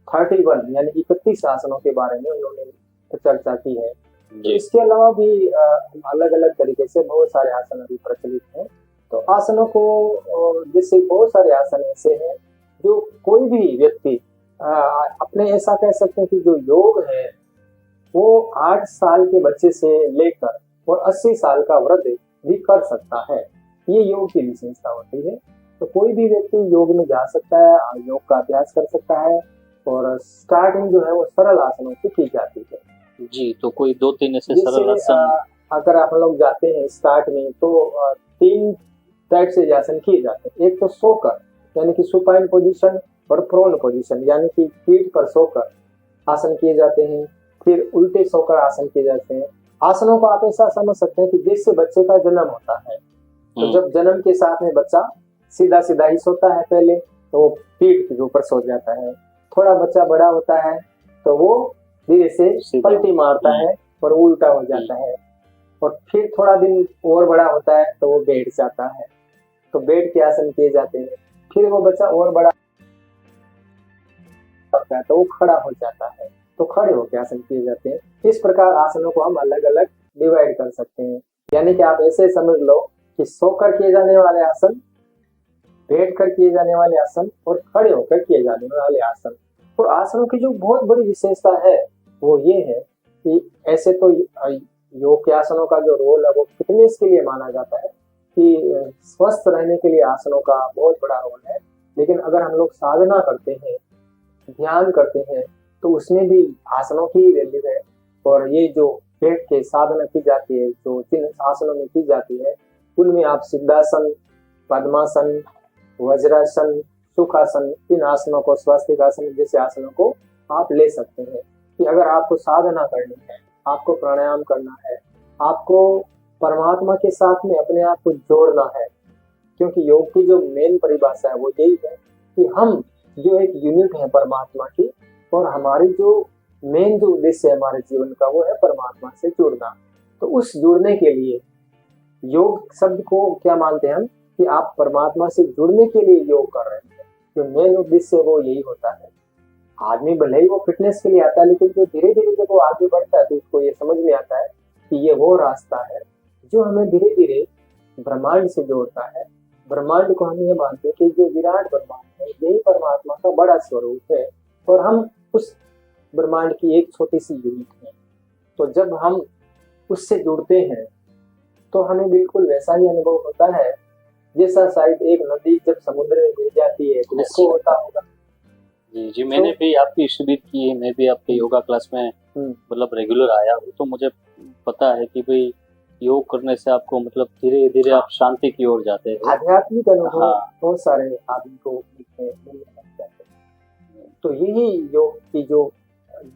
31 यानी 31 आसनों के बारे में उन्होंने चर्चा की है। इसके अलावा भी अलग अलग तरीके से बहुत सारे आसन अभी प्रचलित हैं। तो आसनों को जैसे बहुत सारे आसन ऐसे हैं जो कोई भी व्यक्ति अपने ऐसा कह सकते हैं कि जो योग है वो 8 साल के बच्चे से लेकर और 80 साल का वृद्ध भी कर सकता है। ये योग की विशेषता होती है। तो कोई भी व्यक्ति योग में जा सकता है, योग का अभ्यास कर सकता है, और स्टार्टिंग जो है वो सरल आसनों से की जाती है। जी, तो कोई 2-3 ऐसे जैसे सरल आसन। अगर आप लोग जाते हैं स्टार्ट में तो 3 टाइप से आसन किए जाते हैं। एक तो सोकर यानी कि सुपाइन पोजीशन, और प्रोन पोजीशन यानी कि पीठ पर सोकर आसन किए जाते हैं। फिर उल्टे सोकर आसन किए जाते हैं। आसनों को आप ऐसा समझ सकते हैं कि जैसे बच्चे का जन्म होता है, तो जब जन्म के साथ में बच्चा सीधा सीधा ही सोता है पहले, तो वो पीठ के ऊपर सो जाता है। थोड़ा बच्चा बड़ा होता है तो वो धीरे से पलटी मारता है और उल्टा हो जाता है। और फिर थोड़ा दिन और बड़ा होता है तो वो बैठ जाता है, तो बैठ के आसन किए जाते हैं। फिर वो बच्चा और बड़ा होता है तो वो खड़ा हो जाता है, तो खड़े होकर आसन किए जाते हैं। इस प्रकार आसनों को हम अलग अलग डिवाइड कर सकते हैं। यानी कि आप ऐसे समझ लो कि सोकर किए जाने वाले आसन, बैठ कर किए जाने वाले आसन, और खड़े होकर किए जाने वाले आसन। और आसनों की जो बहुत बड़ी विशेषता है वो ये है कि ऐसे तो योग के आसनों का जो रोल है वो फिटनेस के लिए माना जाता है, कि स्वस्थ रहने के लिए आसनों का बहुत बड़ा रोल है। लेकिन अगर हम लोग साधना करते हैं, ध्यान करते हैं, तो उसमें भी आसनों की वैल्यू है। और ये जो पेट के साधना की जाती है, जो जिन आसनों में की जाती है, उनमें आप सिद्धासन, पद्मासन, वज्रासन, सुखासन, इन आसनों को, स्वास्तिकासन जैसे आसनों को आप ले सकते हैं। कि अगर आपको साधना करनी है, आपको प्राणायाम करना है, आपको परमात्मा के साथ में अपने आप को जोड़ना है, क्योंकि योग की जो मेन परिभाषा है वो यही है कि हम जो एक यूनिट है परमात्मा की, और हमारी जो मेन जो उद्देश्य है हमारे जीवन का वो है परमात्मा से जुड़ना। तो उस जुड़ने के लिए योग शब्द को क्या मानते हैं हम, कि आप परमात्मा से जुड़ने के लिए योग कर रहे हैं। जो मेन उद्देश्य है वो यही होता है। आदमी भले ही वो फिटनेस के लिए आता है, लेकिन जो धीरे धीरे जब वो आगे बढ़ता है तो उसको ये समझ में आता है कि ये वो रास्ता है जो हमें धीरे धीरे ब्रह्मांड से जोड़ता है। ब्रह्मांड को हम ये मानते हैं कि जो विराट ब्रह्मांड है यही परमात्मा का बड़ा स्वरूप है, और हम उस ब्रह्मांड की एक छोटी सी यूनिट है। तो जब हम उससे जुड़ते हैं तो हमें बिल्कुल वैसा ही अनुभव होता है जैसा शायद एक नदी जब समुद्र में गिर जाती है तो उसको होता होगा। जी जी, मैंने भी आपकी शिविर की है, मैं भी आपके योगा क्लास में मतलब रेगुलर आया हूँ, तो मुझे पता है कि भाई योग करने से आपको मतलब धीरे धीरे आप शांति की ओर जाते हैं। आध्यात्मिक अनुभव बहुत सारे आदमी को मिलते हैं। तो यही योग की जो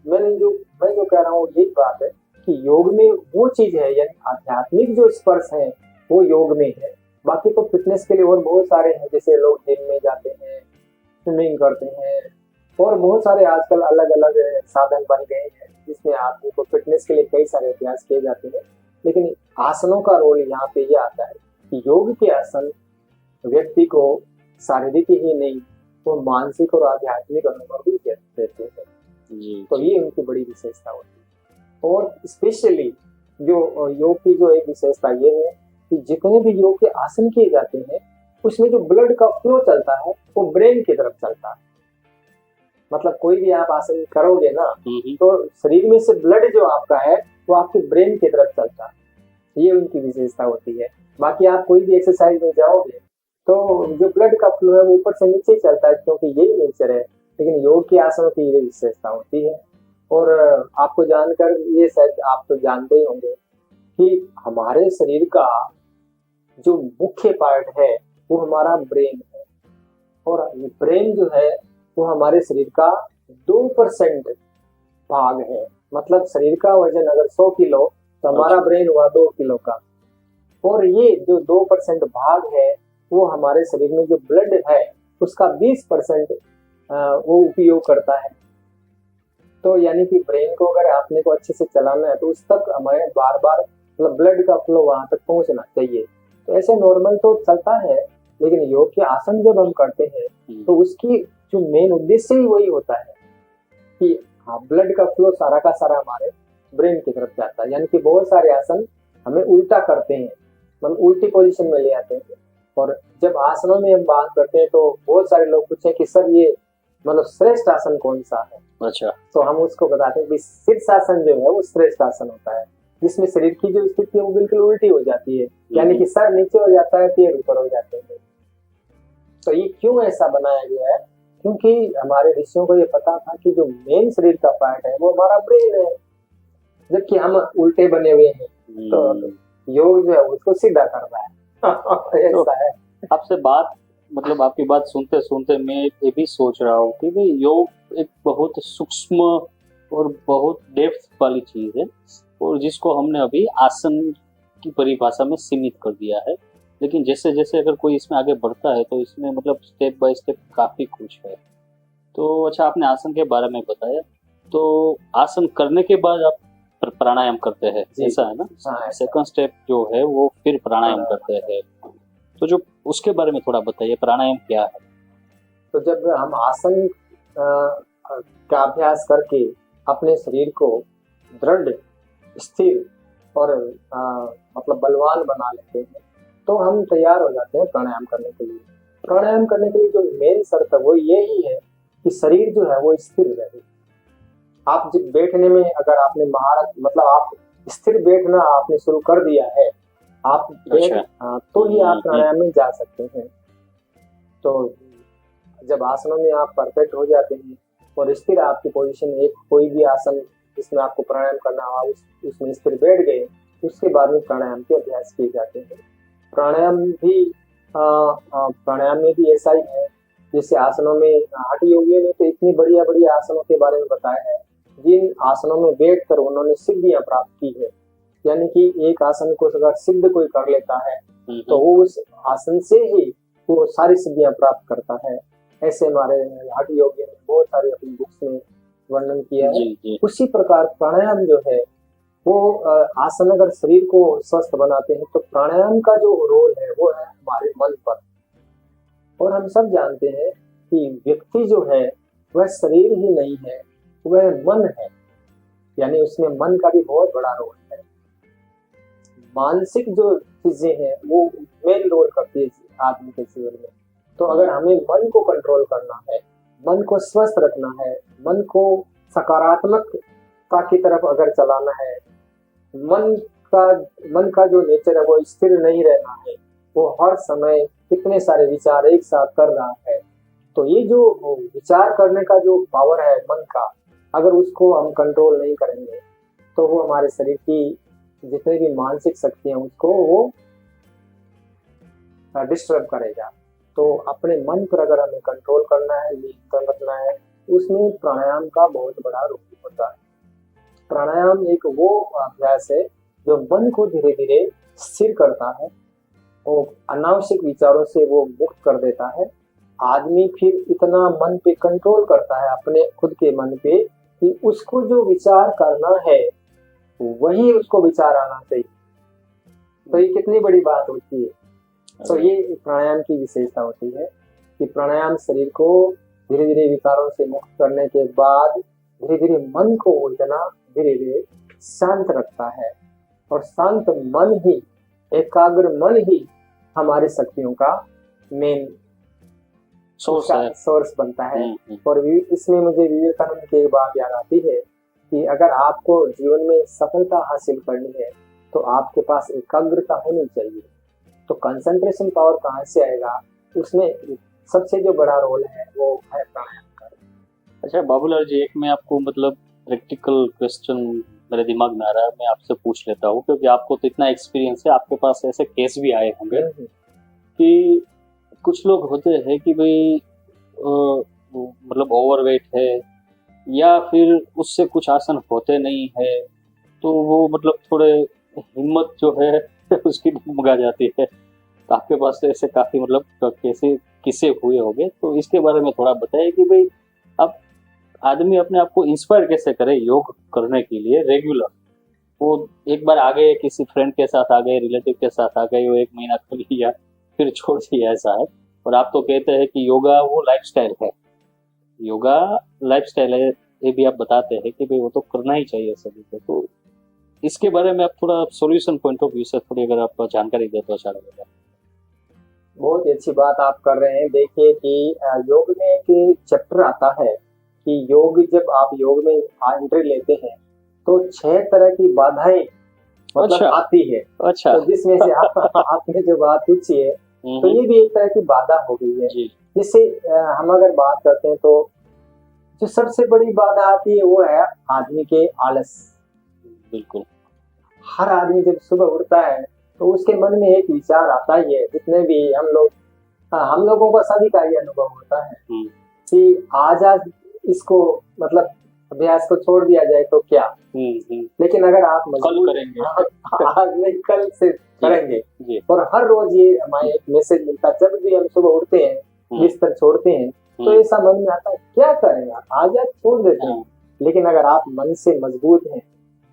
मैं जो कह रहा हूँ यही बात है कि योग में वो चीज है, यानी आध्यात्मिक जो स्पर्श है वो योग में है। बाकी तो फिटनेस के लिए और बहुत सारे हैं, जैसे लोग जिम में जाते हैं, स्विमिंग करते हैं, और बहुत सारे आजकल अलग अलग साधन बन गए हैं जिसमें आदमी को फिटनेस के लिए कई सारे अभ्यास किए जाते हैं। लेकिन आसनों का रोल यहाँ पे ये आता है कि योग के आसन व्यक्ति को शारीरिक ही नहीं तो मानसिक और आध्यात्मिक अनुभव भी देते हैं। तो ये उनकी बड़ी विशेषता होती है। और स्पेशली जो योग की जो एक विशेषता ये है कि जितने भी योग के आसन किए जाते हैं उसमें जो ब्लड का फ्लो चलता है वो ब्रेन की तरफ चलता है। मतलब कोई भी आप आसन करोगे ना तो शरीर में से ब्लड जो आपका है वो आपके ब्रेन की तरफ चलता है। ये उनकी विशेषता होती है। बाकी आप कोई भी एक्सरसाइज में जाओगे तो जो ब्लड का फ्लो है वो ऊपर से नीचे चलता है, क्योंकि यही नेचर है। लेकिन योग के आसनों की ये विशेषता होती है। और आपको जानकर ये शायद आप तो जानते ही होंगे कि हमारे शरीर का जो मुख्य पार्ट है वो हमारा ब्रेन है, और ये ब्रेन जो है वो हमारे शरीर का 2% भाग है। मतलब शरीर का वजन अगर 100 किलो तो हमारा ब्रेन हुआ 2 किलो का। और ये जो 2% भाग है वो हमारे शरीर में जो ब्लड है उसका 20% वो उपयोग करता है। तो यानी कि ब्रेन को अगर आपने को अच्छे से चलाना है तो उस तक हमें बार बार मतलब ब्लड का फ्लो वहां तक पहुंचना चाहिए। तो ऐसे नॉर्मल तो चलता है, लेकिन योग के आसन जब हम करते हैं तो उसकी जो मेन उद्देश्य ही वही होता है कि हाँ ब्लड का फ्लो सारा का सारा हमारे ब्रेन की तरफ जाता है। यानी कि बहुत सारे आसन हमें उल्टा करते हैं, मतलब उल्टी पोजीशन में ले आते हैं। और जब आसनों में हम बात करते हैं तो बहुत सारे लोग पूछे कि सर ये मतलब श्रेष्ठ आसन कौन सा है। अच्छा, तो हम उसको बताते हैं कि शीर्षासन जो है वो श्रेष्ठ आसन होता है। जिसमें शरीर की जो स्थिति है वो बिल्कुल उल्टी हो जाती है, यानी कि सर नीचे हो जाता है, पैर ऊपर हो जाते हैं। तो ये क्यों ऐसा बनाया गया है? क्योंकि हमारे ऋषियों को ये पता था कि जो मेन शरीर का पार्ट है वो हमारा ब्रेन है, जबकि हम उल्टे बने हुए हैं। तो योग जो है उसको सीधा कर रहा है। ऐसा है। आपसे बात मतलब आपकी बात सुनते सुनते मैं ये भी सोच रहा हूँ कि भाई योग एक बहुत सूक्ष्म और बहुत डेप्थ वाली चीज है, और जिसको हमने अभी आसन की परिभाषा में सीमित कर दिया है। लेकिन जैसे जैसे अगर कोई इसमें आगे बढ़ता है तो इसमें मतलब स्टेप बाय स्टेप काफी कुछ है। तो अच्छा, आपने आसन के बारे में बताया, तो आसन करने के बाद आप प्राणायाम करते हैं, ऐसा है ना? हाँ, सेकंड स्टेप जो है वो फिर प्राणायाम करते हैं। तो जो उसके बारे में थोड़ा बताइए, प्राणायाम क्या है? तो जब हम आसन का अभ्यास करके अपने शरीर को दृढ़, स्थिर और मतलब बलवान बना लेते हैं, तो हम तैयार हो जाते हैं प्राणायाम करने के लिए। प्राणायाम करने के लिए जो मेन शर्त है वो यही है कि शरीर जो है वो स्थिर रहे। आप जब बैठने में अगर आपने महारत मतलब आप स्थिर बैठना आपने शुरू कर दिया है, आप तो ही आप प्राणायाम में जा सकते हैं। तो जब आसनों में आप परफेक्ट हो जाते हैं और स्थिर आपकी पोजीशन, एक कोई भी आसन जिसमें आपको प्राणायाम करना हो उसमें स्थिर बैठ गए, उसके बाद में प्राणायाम के अभ्यास किए जाते हैं। प्राणायाम में भी ऐसा ही है। जैसे आसनों में हठ योगियों ने तो इतनी बढ़िया बढ़िया आसनों के बारे में बताया है, जिन आसनों में बैठकर उन्होंने सिद्धियां प्राप्त की है। यानी कि एक आसन को अगर सिद्ध कोई कर लेता है तो वो उस आसन से ही वो सारी सिद्धियां प्राप्त करता है। ऐसे हमारे हठ योगियों ने बहुत सारी अपनी बुक्स में वर्णन किया है। उसी प्रकार प्राणायाम जो है वो आसन अगर शरीर को स्वस्थ बनाते हैं, तो प्राणायाम का जो रोल है वो है हमारे मन पर। और हम सब जानते हैं कि व्यक्ति जो है वह शरीर ही नहीं है, वह मन है, यानी उसमें मन का भी बहुत बड़ा रोल है। मानसिक जो चीजें हैं वो मेन रोल करती है आदमी के जीवन में। तो अगर हमें मन को कंट्रोल करना है, मन को स्वस्थ रखना है, मन को सकारात्मकता की तरफ अगर चलाना है, मन का जो नेचर है वो स्थिर नहीं रहना है, वो हर समय कितने सारे विचार एक साथ कर रहा है, तो ये जो विचार करने का जो पावर है मन का, अगर उसको हम कंट्रोल नहीं करेंगे तो वो हमारे शरीर की जितने भी मानसिक शक्ति हैं उसको वो डिस्टर्ब करेगा। तो अपने मन पर अगर हमें कंट्रोल करना है, नियंत्रण रखना है, उसमें प्राणायाम का बहुत बड़ा रोल होता है। प्राणायाम एक वो अभ्यास है जो मन को धीरे धीरे स्थिर करता है और अनावश्यक विचारों से वो मुक्त कर देता है। आदमी फिर इतना मन पे कंट्रोल करता है, अपने खुद के मन पे, कि उसको जो विचार करना है वही उसको विचार आना चाहिए। तो ये कितनी बड़ी बात होती है। तो ये प्राणायाम की विशेषता होती है कि प्राणायाम शरीर को धीरे धीरे विकारों से मुक्त करने के बाद धीरे धीरे मन को इतना धीरे धीरे शांत रखता है, और शांत मन ही, एकाग्र मन ही हमारी शक्तियों का मेन सोर्स बनता है। और इसमें मुझे विवेकानंद की एक बात याद आती है कि अगर आपको जीवन में सफलता हासिल करनी है तो आपके पास एकाग्रता होनी चाहिए। तो कंसंट्रेशन पावर कहाँ से आएगा? उसमें सबसे जो बड़ा रोल है वो है प्राणायाम का। अच्छा बाबूलाल जी, एक मैं आपको मतलब प्रैक्टिकल क्वेश्चन मेरे दिमाग में आ रहा है, मैं आपसे पूछ लेता हूँ, क्योंकि आपको तो इतना एक्सपीरियंस है, आपके पास ऐसे केस भी आए होंगे कि कुछ लोग होते हैं कि भाई मतलब ओवरवेट है या फिर उससे कुछ आसन होते नहीं है, तो वो मतलब थोड़े हिम्मत जो है उसकी डगमगा जाती है। तो आपके पास तो ऐसे काफी मतलब कैसे किस्से हुए होंगे, तो इसके बारे में थोड़ा बताइए कि भाई अब आदमी अपने आप को इंस्पायर कैसे करे योग करने के लिए रेगुलर। वो एक बार आ गए, किसी फ्रेंड के साथ आ गए, रिलेटिव के साथ आ गए, वो 1 महीना कर लिया फिर छोड़ दिया, ऐसा है। और आप तो कहते हैं कि योगा वो लाइफस्टाइल है, योगा लाइफस्टाइल है, ये भी आप बताते हैं कि भाई वो तो करना ही चाहिए सभी को। तो इसके बारे में आप थोड़ा सॉल्यूशन पॉइंट ऑफ व्यू से थोड़ी अगर आप जानकारी देते तो अच्छा लगेगा। बहुत ही अच्छी बात आप कर रहे हैं। देखिए कि योग में एक चैप्टर आता है कि योग, जब आप योग में एंट्री लेते हैं तो 6 तरह की बाधाएं मतलब अच्छा। आती है। अच्छा। तो जिसमें से आपने जो बात पूछी है, तो ये भी एक तरह की बाधा हो गई है। जी। जिससे हम अगर बात करते हैं तो जो सबसे बड़ी बाधा आती है वो है आदमी के आलस। बिल्कुल। हर आदमी जब सुबह उठता है तो उसके मन में एक विचार आता ही है, जितने भी हम लोगों का सभी का ये अनुभव होता है कि आज इसको मतलब अभ्यास को छोड़ दिया जाए तो क्या। लेकिन अगर आप कल मजबूर करेंगे। आज नहीं कल से करेंगे। जी। और हर रोज ये हमारे एक मैसेज मिलता है, जब भी हम सुबह उठते हैं बिस्तर छोड़ते हैं तो ऐसा मन में आता है क्या करेंगे, आज छोड़ देते हैं। लेकिन अगर आप मन से मजबूत हैं,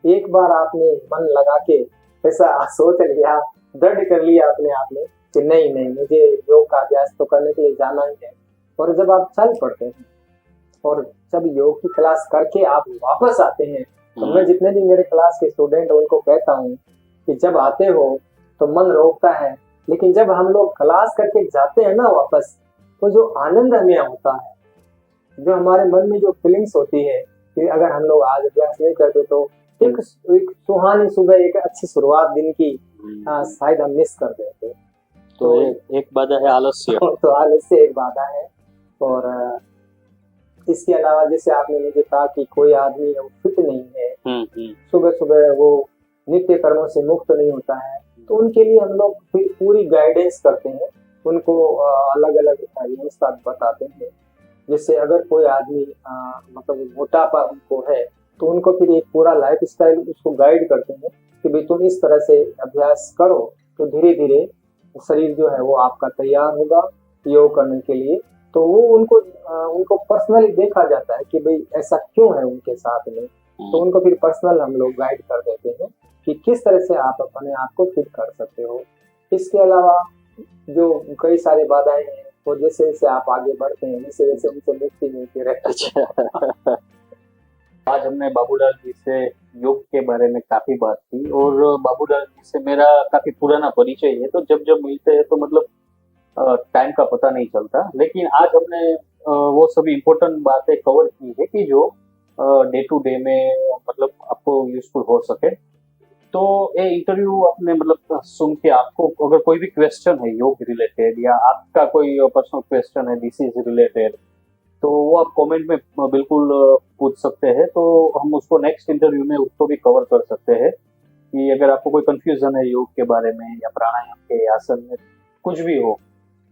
एक बार आपने मन लगा के ऐसा सोच लिया, दृढ़ कर लिया अपने आप में कि नहीं नहीं मुझे योग का अभ्यास तो करने के लिए जाना ही है, और जब आप चल पड़ते हैं और जब योग की क्लास करके आप वापस आते हैं, तो मैं जितने भी मेरे क्लास के स्टूडेंट उनको कहता हूँ कि जब आते हो तो मन रोकता है, लेकिन जब हम लोग क्लास करके जाते हैं ना वापस, तो जो आनंद हमें होता है, जो हमारे मन में जो फीलिंग्स होती है कि अगर हम लोग आज अभ्यास नहीं करते तो एक सुहानी सुबह, एक अच्छी शुरुआत दिन की शायद हम मिस कर देते। तो एक बाधा है आलस्य। तो आलस्य एक बाधा है। और इसके अलावा जैसे आपने मुझे कहा कि कोई आदमी फिट नहीं है, सुबह सुबह वो नित्य कर्मों से मुक्त नहीं होता है, तो उनके लिए हम लोग फिर पूरी गाइडेंस करते हैं, उनको अलग अलग व्यवस्था बताते हैं। जैसे अगर कोई आदमी मतलब मोटापा उनको है तो उनको फिर एक पूरा लाइफ स्टाइल उसको गाइड करते हैं कि भाई तुम इस तरह से अभ्यास करो तो धीरे धीरे शरीर जो है वो आपका तैयार होगा योग करने के लिए। तो वो उनको पर्सनली देखा जाता है कि भाई ऐसा क्यों है उनके साथ में, तो उनको फिर पर्सनल हम लोग गाइड कर देते हैं कि किस तरह से आप अपने आप को फिट कर सकते हो। इसके अलावा जो कई सारे बाधाएं हैं, और जैसे जैसे आप आगे बढ़ते हैं वैसे वैसे उनसे मुक्ति मिलती रहती है। आज हमने बाबूलाल जी से योग के बारे में काफी बात की, और बाबूलाल जी से मेरा काफी पुराना परिचय है, तो जब जब मिलते हैं तो मतलब टाइम का पता नहीं चलता। लेकिन आज हमने वो सभी इम्पोर्टेंट बातें कवर की है कि जो डे टू डे में मतलब आपको यूजफुल हो सके। तो ये इंटरव्यू आपने मतलब सुन के आपको अगर कोई भी क्वेश्चन है योग रिलेटेड, या आपका कोई पर्सनल क्वेश्चन है डिसीज रिलेटेड, तो वो आप कमेंट में बिल्कुल पूछ सकते हैं, तो हम उसको नेक्स्ट इंटरव्यू में उसको भी कवर कर सकते हैं। कि अगर आपको कोई कंफ्यूजन है योग के बारे में या प्राणायाम के आसन में कुछ भी हो,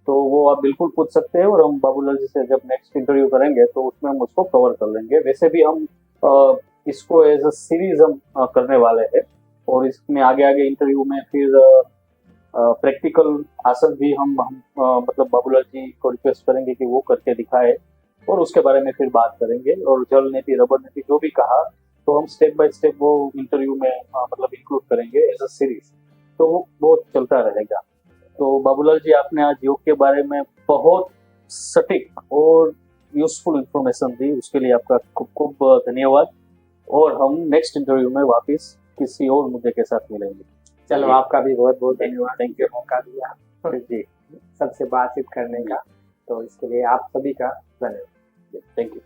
तो वो आप बिल्कुल पूछ सकते हैं, और हम बाबूलाल जी से जब नेक्स्ट इंटरव्यू करेंगे तो उसमें हम उसको कवर कर लेंगे। वैसे भी हम इसको एज अ सीरीज हम करने वाले हैं, और इसमें आगे आगे इंटरव्यू में फिर प्रैक्टिकल आसन भी हम मतलब बाबूलाल जी को रिक्वेस्ट करेंगे कि वो करके दिखाए, और उसके बारे में फिर बात करेंगे। और जल ने भी रबर ने भी जो भी कहा, तो हम स्टेप बाय स्टेप वो इंटरव्यू में मतलब इंक्लूड करेंगे एज अ सीरीज, तो वो चलता रहेगा। तो बाबूलाल जी, आपने आज योग के बारे में बहुत सटीक और यूजफुल इंफॉर्मेशन दी, उसके लिए आपका खूब खूब धन्यवाद। और हम नेक्स्ट इंटरव्यू में वापस किसी और मुद्दे के साथ मिलेंगे। चलो, आपका भी बहुत बहुत धन्यवाद, थैंक यू। मौका दिया जी, सबसे बातचीत करने का, तो इसके लिए आप सभी का धन्यवाद। Thank you.